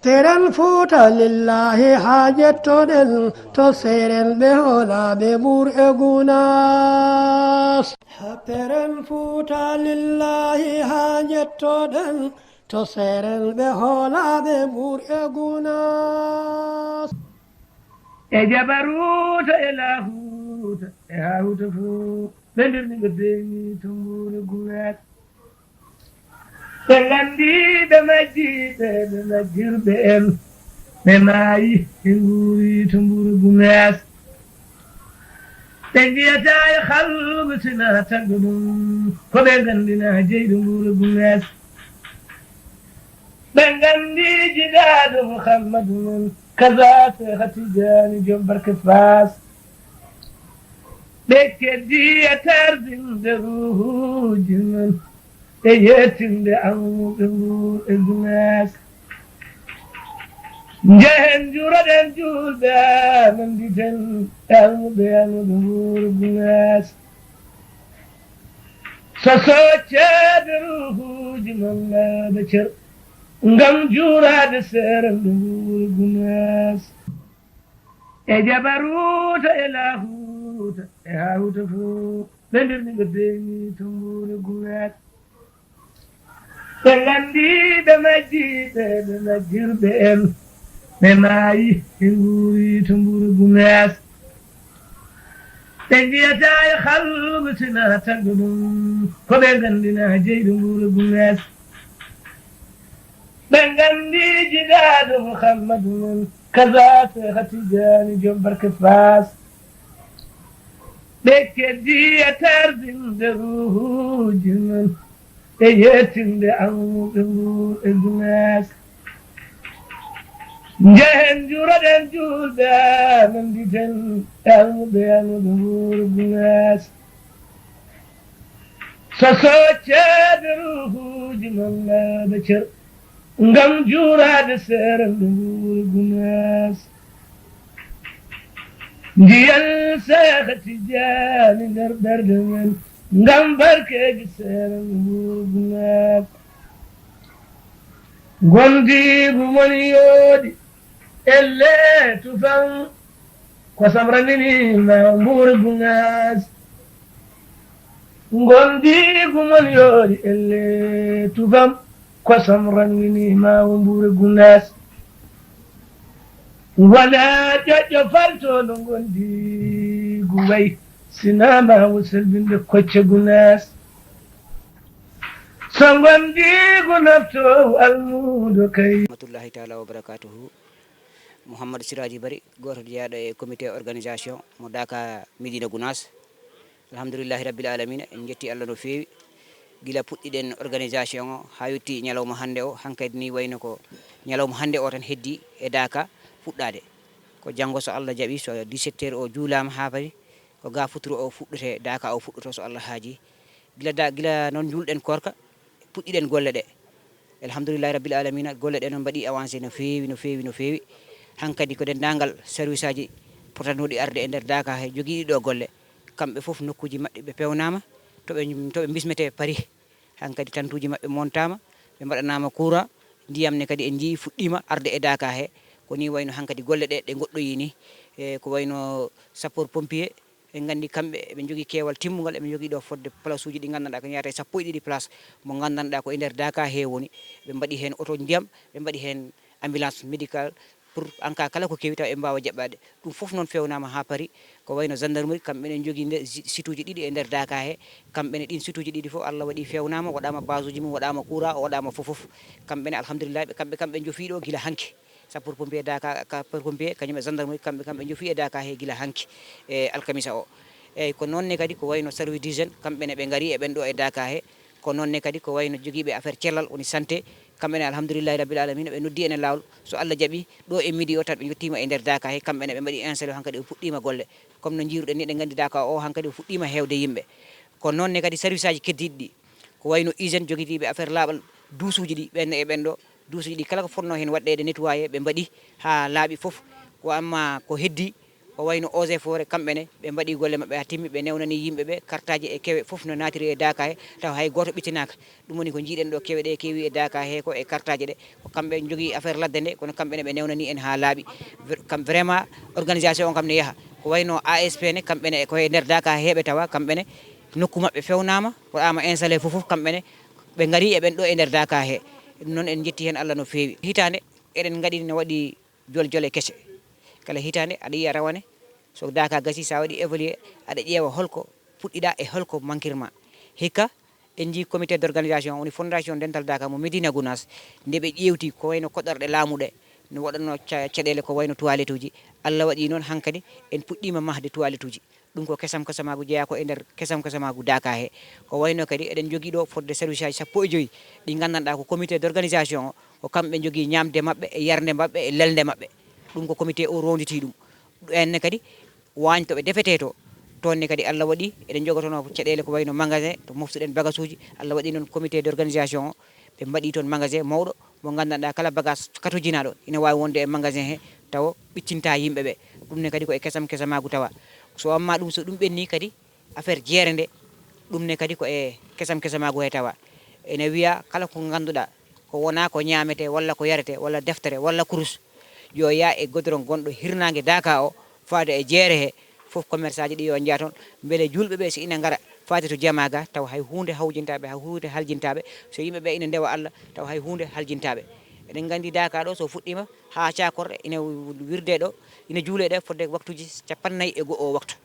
Teren futa lillahi hajetoɗen to seren ɓe holaɓe ɓur'e gunas. Teren futa lillahi hajetoɗen to seren ɓe holaɓe ɓur'e gunas. E jabaruta e lahuta e hawta fo ɓe ndirniɓe beñi to mburi gunas. ɓe gandiɓe majjiɓe ɓe majjirɓe en ɓe maayi ɓe nguuri to mburu gunas. ɓe jiyata e halɓe sina taggo ɗum ko ɓe gandina jeyɗo mburu gunas. ɓe gandi jiɗaɗo mouhammadu men kaza Seeha Tijaani Jom Barke Faas. ɓe keddi e tardinde ruhuji men e yettinde amuɓe mbuuɓe gunas. njehen juroɗen julɓe ananditen almuɓe anuɓe mbuuru gunas. so soccede ruhuji men naɓe cer ngam juurade seeranɓe mbuuru gunas. e jabaruta e lahuta e hawta fo ɓe ndirniɓe beñi to mbuuru gunas. ɓe gandiɓe majjiɓe ɓe majjirɓe en ɓe maayi ɓe nguuri to mburu gunas. ɓe jiyata e halɓe sina taggo ɗum ko ɓe gandina jeyɗo mburu gunas. ɓe gandi jiɗaɗo mouhammadu men kaza Seeha Tijaani Jom Barke Faas. ɓe keddi e tardinde ruhuji men e yettinde amuɓe mbuuɓe gunas. njehen juroɗen julɓe ananditen almuɓe anuɓe mbuuru gunas. so soccede ruhuji men naɓe cer ngam juurade seeranɓe mbuuru gunas. ndiyan Seeha Tijaani nder ɓerde men ngam barkeji seeranɓe mbuuru gunas. gondigu moni yooɗi elle tufan kosam ranninima mbuuru gunas. gondigu moni yooɗi elle tufam kosam ranninima mbuuru gunas. wala ƴoƴƴo faltoɗo gondigu way sinama wo selbinde kocce gunas. so gondigu nafto almudo kay rahmatullahi taala wa barakatuhu. Mouhamadou Siraji Bari goto jeeyaɗo e comité organisation mo Daka Médina Gounass. alhamdoulillahi rabbil alamina en jetti Allah no fewi gila puɗɗiɗen organisation o ha yetti ñalawma hande o hankkadi ni wayno ko ñalawma hande o tan heddi e Daka fuɗɗade ko janggo so Allah jaaɓi so 17 heures o juulama ha paari ko ga futuro o fuɗɗete Daka o fuɗɗoto so Allah haaji. gila noon julɗen korka puɗɗiɗen golle ɗe alhamdoulillahi rabbil alamina golle ɗe noon mbaɗi avancé no fewi no fewi no fewi. hankkadi ko dendagal service aji potanoɗi arde e nder Daka he joguiɗi ɗo golle kamɓe foof nokkuji mabɓe ɓe pewnama toɓe bismete paari. hankkadi tantuji mabɓe montama ɓe mbaɗanama courant ndiyam ne kadi en jii fuɗɗima arde e Daka he ko ni wayno hankkadi golle ɗe ɗe goɗɗoyi ni ko wayno sapeur pompier en gandi kamɓe ɓe jogui keewal timmugal eɓe jogui ɗo fodde place uji ɗi gandanɗa ko yeyata 12 place mo gandanɗa ko e nder Daka he woni. ɓe mbaɗi hen auto ndiyam ɓe mbaɗi hen ambulance médical pour en cas kala ko kewi taw ɓe mbawa jaɓɓade ɗum foof noon fewnama ha paari. ko wayno gendarmerie kamɓene jogui nde site uji ɗiɗi e nder Daka he kamɓene ɗin site uji ɗiɗi foof Allah waɗi fewnama waɗama base uji mum waɗama courant o waɗama fofoof kamɓene alhamdulillah kamɓe jofiɗo guila hanki sapeur pompier Daka sapeur pompier kañum e gendarmerie kamɓe joofi e Daka he guila hanki e alkamisa o. eyyi ko nonne kadi ko wayno service d'hygiène kamɓene ɓe gaari e ɓen ɗo e Daka he ko nonne kadi ko wayno joguiɓe affaire cellal woni santé kamɓene alhamdoulillahi rabbil alamina ɓe noddi ene lawol so Allah jaaɓi ɗo e midi o tan ɓe jettima e nder Daka he kamɓene ɓe mbaɗi installé hankkadi ɓe puɗɗima golle comme no jiruɗen ni ɗen gandi Daka o hankkadi o fuɗɗima hewde yimɓe. ko nonne kadi service aji keddiɗi ɗi ko wayno hygiène joguitiɓe affaire laaɓal douche uji ɗi ɓenne e ɓen ɗo douche uji ɗi kala ko fonno hen waɗɗede nettoyé ɓe mbaɗi ha laaɓi foof. ko amma ko heddi ko wayno ose fore kamɓene ɓe mbaɗi golle maɓɓe ha timmi ɓe newnani yimɓeɓe kartaji e kewe foof no natiri e Daka he taw hay goto ɓittinaka ɗum woni ko jiiɗen ɗo kewe ɗe kewi e Daka he ko e kartaji ɗe ko kamɓe jogui affaire ladde nde kono kamɓene ɓe newnani en ha laaɓi kam vraiment organisation o kam ne yaaha ko wayno ASP ne kamɓene koye nder Daka heɓe tawa kamɓene nokku maɓɓe fewnama waɗama installé fofoof kamɓene ɓe gaari e ɓen ɗo e nder Daka he ɗum noon en jetti hen Allah no fewi hitande eɗen gaɗi ne waɗi joljole kese kala hitande aɗa yiya rawane so Daka gasi sa waɗi évolué aɗa ƴeewa holko puɗɗiɗa e holko manquirement hikka en jii comité d' organisation woni fondation dental Daka mo Médina Gounass nde ɓe ƴewti ko wayno koɗɗorɗe laamu ɗe no waɗanno caɗele ko wayno toilette uji Allah waɗi noon hankkadi en puɗɗima mahde toilette uji ɗum ko kesam kesamagu jeeya ko e nder kesam kesamagu Daka he ko wayno kadi eɗen jogui ɗo fodde service aji sappo e joyyi ɗi gandanɗa ko comité d' organisation o ko kamɓe jogui ñamde mabɓe e yarde mabɓe e lelde mabɓe ɗum ko comité o ronditi ɗum enne kadi wañ toɓe defete to tonne kadi Allah waɗi eɗen jogotono caɗele ko wayno magasin to moftuɗen bagage uji Allah waɗi noon comité d' organisation o ɓe mbaɗi toon magasin mawɗo mo gandanɗa kala bagage katojinaɗo ina wawi wonde e magasin he taw ɓiccinta yimɓeɓe ɗum ne kadi ko e kesam kesamagu tawa so wamma ɗum so ɗum ɓenni kadi affaire jeere nde ɗum ne kadi ko e kesam kesamagu he tawa ene wiya kala ko ganduɗa ko wona ko ñamete walla ko yarete walla deftere walla kurus yo yaa e goudron gonɗo hirnangue Daka o faade e jeere he foof commerce aji ɗi yo jiya toon beele julɓeɓe so ina gara faade to jama ga taw hay hunde hawjintaɓe hay hunde haljintaɓe so yimɓeɓe ina ndewa Allah taw hay hunde haljintaɓe eɗen gandi Daka ɗo so fuɗɗima ha cakorɗe ina wirde ɗo ina juule ɗe fodde waktuji 41 waktu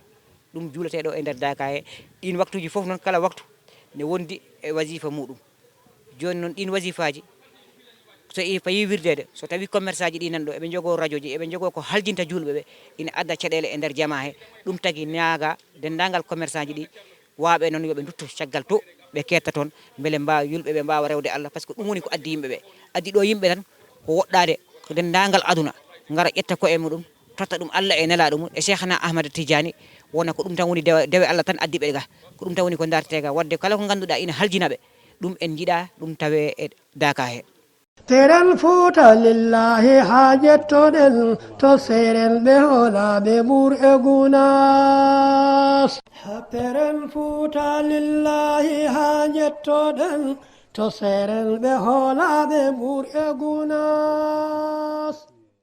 ɗum juulete ɗo e nder Daka he ɗin waktuji foof noon kala waktu ne wondi e wasifa muɗum joni noon ɗin wasifaji so fayi wirdede so tawi commerce aji ɗi nan ɗo eɓe jogo radio ji eɓe jogo ko haljinta julɓeɓe ina adda caɗele e nder jama he ɗum tagui ñaaga dendagal commerce aji ɗi waɓe noon yoɓe dutto caggal to ɓe ketta toon beele mbawa yulɓeɓe mbawa rewde Allah par ce que ɗum woni ko addi yimɓeɓe addi ɗo yimɓe tan ko woɗɗade ko dendagal aduna gara ƴetta ko e muɗum totta ɗum Allah e nelaɗo mum e Cheikhna Ahmada Tidiani wona ko ɗum tan woni dewe Allah tan addiɓe ga ko ɗum tan woni ko dartete ga wadde kala ko ganduɗa ina haljinaɓe ɗum en jiiɗa ɗum tawe e Daka he Teren fuuta lillahi haajettoɗen to seren ɓe hoolaɓe ɓur'e Gounass. Teren fuuta lillahi haajettoɗen to seren ɓe hoolaɓe ɓur'e Gounass.